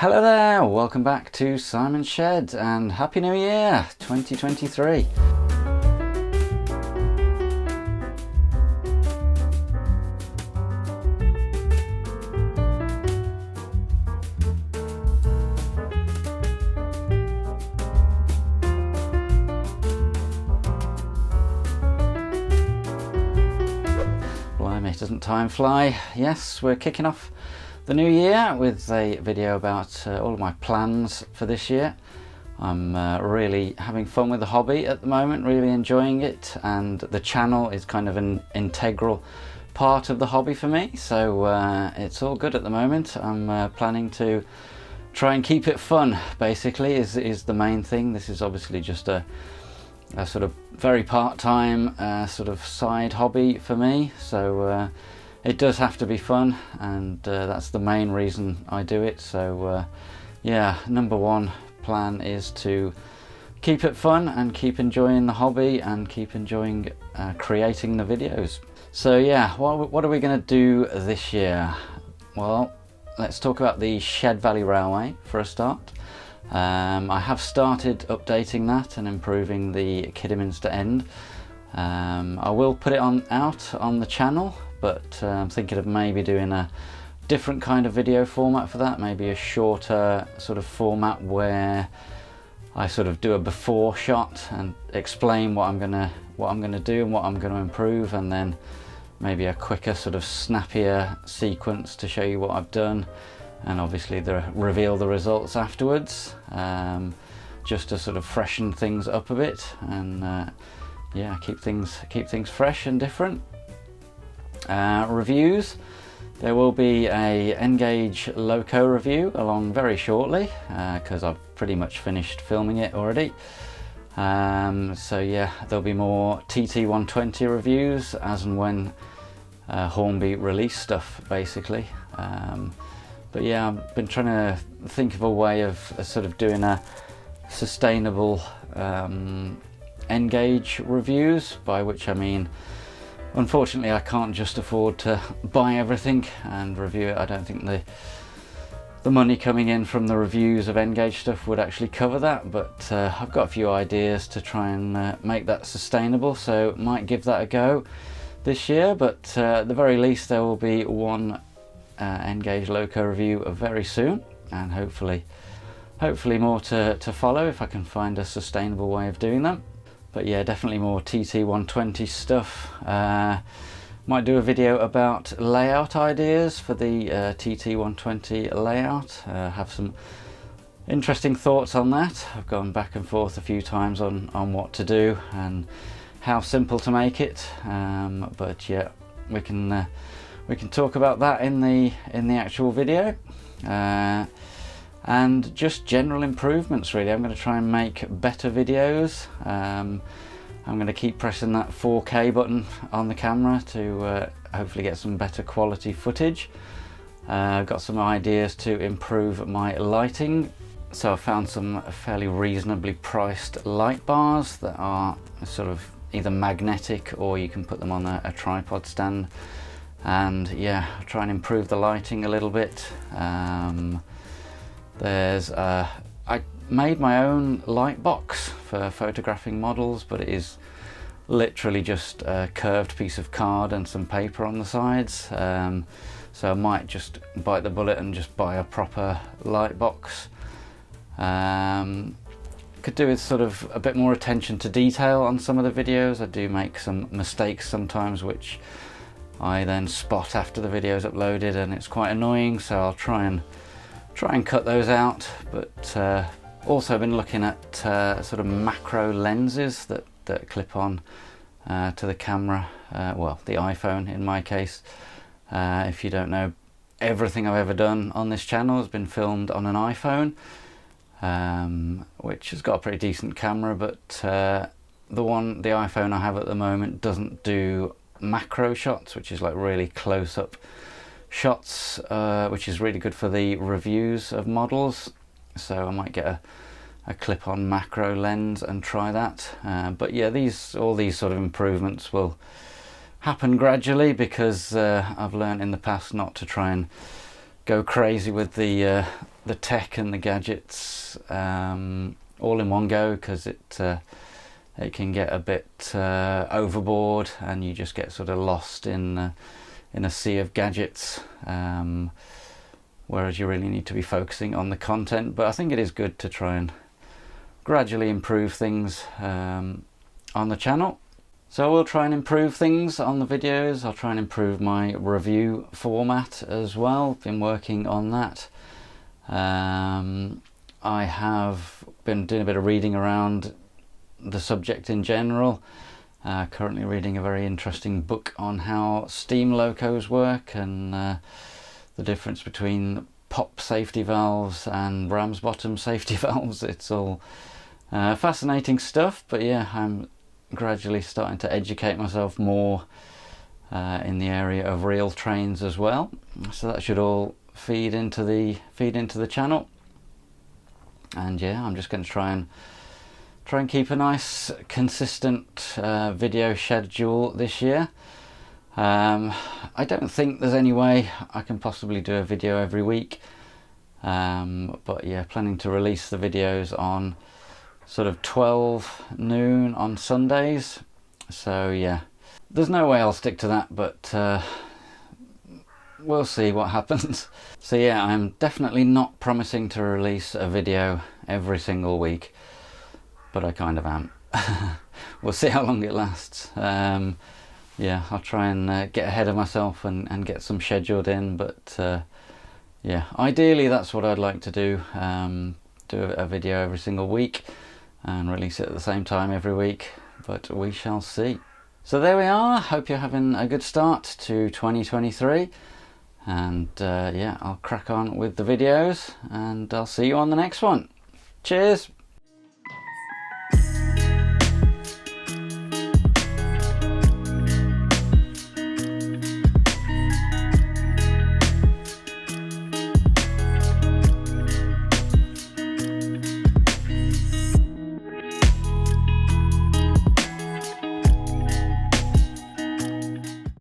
Hello there, welcome back to Simon's Shed and Happy New Year 2023. Blimey, doesn't time fly? Yes, we're kicking off the new year with a video about all of my plans for this year. I'm really having fun with the hobby at the moment, really enjoying it, and the channel is kind of an integral part of the hobby for me, so it's all good at the moment. I'm planning to try and keep it fun, basically, is the main thing. This is obviously just a sort of very part-time sort of side hobby for me, so it does have to be fun, and that's the main reason I do it. So yeah, number one plan is to keep it fun and keep enjoying the hobby and keep enjoying creating the videos. So yeah, what are we going to do this year? Well, let's talk about the Shed Valley Railway for a start. I have started updating that and improving the Kidderminster end. I will put it out on the channel, but I'm thinking of maybe doing a different kind of video format for that, maybe a shorter sort of format where I sort of do a before shot and explain what I'm gonna do and what I'm gonna improve, and then maybe a quicker sort of snappier sequence to show you what I've done, and obviously reveal the results afterwards, just to sort of freshen things up a bit and yeah, keep things fresh and different. Reviews, there will be a N-Gage Loco review along very shortly, because I've pretty much finished filming it already. So yeah, there'll be more TT120 reviews as and when Hornby release stuff, basically. But yeah, I've been trying to think of a way of sort of doing a sustainable N-Gage reviews, by which I mean, unfortunately I can't just afford to buy everything and review it. I don't think the money coming in from the reviews of N-Gage stuff would actually cover that, but I've got a few ideas to try and make that sustainable, so might give that a go this year. But at the very least there will be one N-Gage Loco review very soon, and hopefully more to follow if I can find a sustainable way of doing them. But yeah, definitely more TT120 stuff. Might do a video about layout ideas for the TT120 layout. Have some interesting thoughts on that. I've gone back and forth a few times on what to do and how simple to make it. But yeah, we can talk about that in the actual video. And just general improvements, really. I'm going to try and make better videos. I'm going to keep pressing that 4K button on the camera to hopefully get some better quality footage. I've got some ideas to improve my lighting. So I found some fairly reasonably priced light bars that are sort of either magnetic or you can put them on a tripod stand. And yeah, I'll try and improve the lighting a little bit. I made my own light box for photographing models, but it is literally just a curved piece of card and some paper on the sides. So I might just bite the bullet and just buy a proper light box. Could do with sort of a bit more attention to detail on some of the videos. I do make some mistakes sometimes, which I then spot after the video is uploaded, and it's quite annoying, so I'll try and cut those out. But also been looking at sort of macro lenses that clip on to the camera, well, the iPhone in my case. If you don't know, everything I've ever done on this channel has been filmed on an iPhone, which has got a pretty decent camera, but the iPhone I have at the moment doesn't do macro shots, which is like really close-up shots, which is really good for the reviews of models. So I might get a clip-on macro lens and try that. But yeah, all these sort of improvements will happen gradually, because I've learned in the past not to try and go crazy with the tech and the gadgets all in one go, because it can get a bit overboard, and you just get sort of lost in a sea of gadgets, whereas you really need to be focusing on the content. But I think it is good to try and gradually improve things on the channel. So we'll try and improve things on the videos. I'll try and improve my review format as well. Been working on that. I have been doing a bit of reading around the subject in general. Currently reading a very interesting book on how steam locos work, and the difference between pop safety valves and Ramsbottom safety valves. It's all fascinating stuff, but yeah, I'm gradually starting to educate myself more in the area of real trains as well, so that should all feed into the channel. And yeah, I'm just going to try and keep a nice consistent video schedule this year. I don't think there's any way I can possibly do a video every week, but yeah, planning to release the videos on sort of 12 noon on Sundays. So yeah, there's no way I'll stick to that, but we'll see what happens. So yeah, I'm definitely not promising to release a video every single week, but I kind of am. We'll see how long it lasts. Yeah, I'll try and get ahead of myself and get some scheduled in, but yeah, ideally that's what I'd like to do. Do a video every single week and release it at the same time every week, but we shall see. So there we are. Hope you're having a good start to 2023, and yeah, I'll crack on with the videos, and I'll see you on the next one. Cheers.